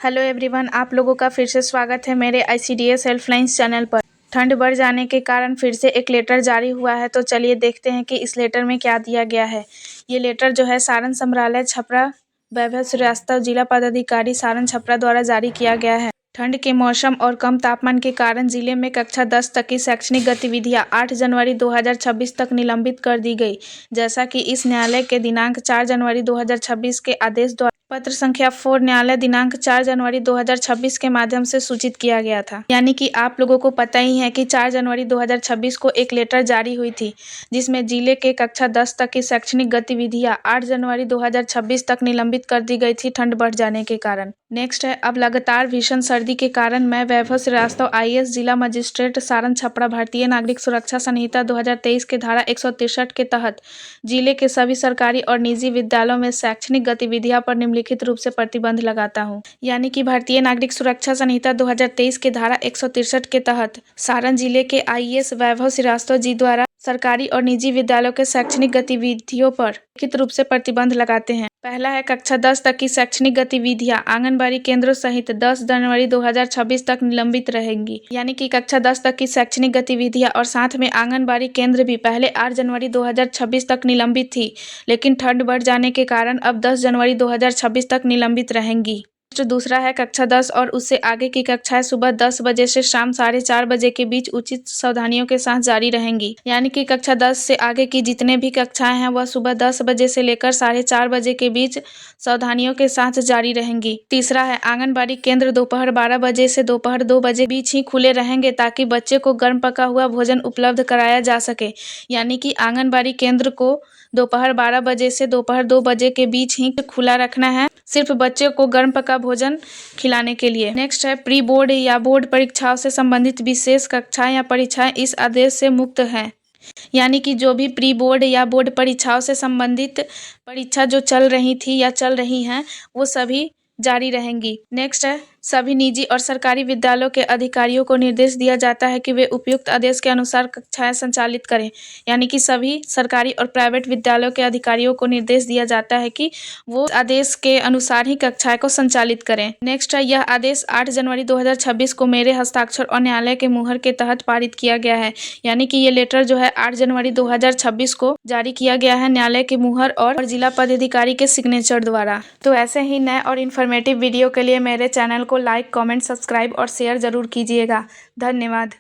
Hello everyone, आप लोगों का फिर से स्वागत है मेरे ICDS हेल्पलाइंस चैनल पर। ठंड बढ़ जाने के कारण फिर से एक लेटर जारी हुआ है, तो चलिए देखते हैं कि इस लेटर में क्या दिया गया है। ये लेटर जो है सारण संग्रहालय छपरा वैभव श्रीवास्तव जिला पदाधिकारी सारण छपरा द्वारा जारी किया गया है। ठंड के मौसम और कम तापमान के कारण जिले में कक्षा 10 तक की शैक्षणिक गतिविधियां 8 जनवरी 2026 तक निलंबित कर दी गई, जैसा कि इस न्यायालय के दिनांक 4 जनवरी 2026 के आदेश द्वारा पत्र संख्या 4 न्यायालय दिनांक 4 जनवरी 2026 के माध्यम से सूचित किया गया था। यानी कि आप लोगों को पता ही है कि 4 जनवरी 2026 को एक लेटर जारी हुई थी, जिसमें जिले के कक्षा 10 तक की शैक्षणिक गतिविधियां 8 जनवरी 2026 तक निलंबित कर दी गई थी ठंड बढ़ जाने के कारण। नेक्स्ट है, अब लगातार भीषण सर्दी के कारण मैं वैभव श्रीवास्तव IAS जिला मजिस्ट्रेट सारण छपरा भारतीय नागरिक सुरक्षा संहिता 2023 के धारा 163 के तहत जिले के सभी सरकारी और निजी विद्यालयों में शैक्षणिक गतिविधियां पर निम्नलिखित रूप से प्रतिबंध लगाता हूं। यानी कि भारतीय नागरिक सुरक्षा संहिता 2023 के धारा 163 के तहत सारण जिले के IAS वैभव श्रीवास्तव जी द्वारा सरकारी और निजी विद्यालयों के शैक्षणिक गतिविधियों पर लिखित रूप से प्रतिबंध लगाते हैं। पहला है, कक्षा 10 तक की शैक्षणिक गतिविधियां आंगनबाड़ी केंद्रों सहित 10 जनवरी 2026 तक निलंबित रहेंगी। यानी कि कक्षा 10 तक की शैक्षणिक गतिविधियां और साथ में आंगनबाड़ी केंद्र भी पहले 8 जनवरी 2026 तक निलंबित थी, लेकिन ठंड बढ़ जाने के कारण अब 10 जनवरी 2026 तक निलंबित रहेंगी। दूसरा है, कक्षा 10 और उससे आगे की कक्षाएं सुबह 10 बजे से शाम 4:30 बजे के बीच उचित सावधानियों के साथ जारी रहेंगी। यानी कि कक्षा 10 से आगे की जितने भी कक्षाएं हैं वह सुबह 10 बजे से लेकर 4:30 बजे के बीच सावधानियों के साथ जारी रहेंगी। तीसरा है, आंगनबाड़ी केंद्र दोपहर 12 बजे से दोपहर 2 बजे बीच ही खुले रहेंगे, ताकि बच्चे को गर्म पका हुआ भोजन उपलब्ध कराया जा सके। यानी कि आंगनबाड़ी केंद्र को दोपहर 12 बजे से दोपहर 2 बजे के बीच ही खुला रखना है, सिर्फ बच्चे को गर्म पका भोजन खिलाने के लिए। नेक्स्ट है, प्री बोर्ड या बोर्ड परीक्षाओं से संबंधित विशेष कक्षाएं या परीक्षाएं इस आदेश से मुक्त हैं। यानी कि जो भी प्री बोर्ड या बोर्ड परीक्षाओं से संबंधित परीक्षा जो चल रही थी या चल रही हैं, वो सभी जारी रहेंगी। नेक्स्ट है, सभी निजी और सरकारी विद्यालयों के अधिकारियों को निर्देश दिया जाता है कि वे उपयुक्त आदेश के अनुसार कक्षाएं संचालित करें। यानी कि सभी सरकारी और प्राइवेट विद्यालयों के अधिकारियों को निर्देश दिया जाता है कि वो आदेश के अनुसार ही कक्षाएं को संचालित करें। नेक्स्ट है, यह आदेश 8 जनवरी 2026 को मेरे हस्ताक्षर और न्यायालय के मुहर के तहत पारित किया गया है। यानी कि ये लेटर जो है 8 जनवरी 2026 को जारी किया गया है न्यायालय की मुहर और जिला पदाधिकारी के सिग्नेचर द्वारा। तो ऐसे ही नए और इन्फॉर्मेटिव वीडियो के लिए मेरे चैनल को लाइक, कमेंट, सब्सक्राइब और शेयर जरूर कीजिएगा। धन्यवाद।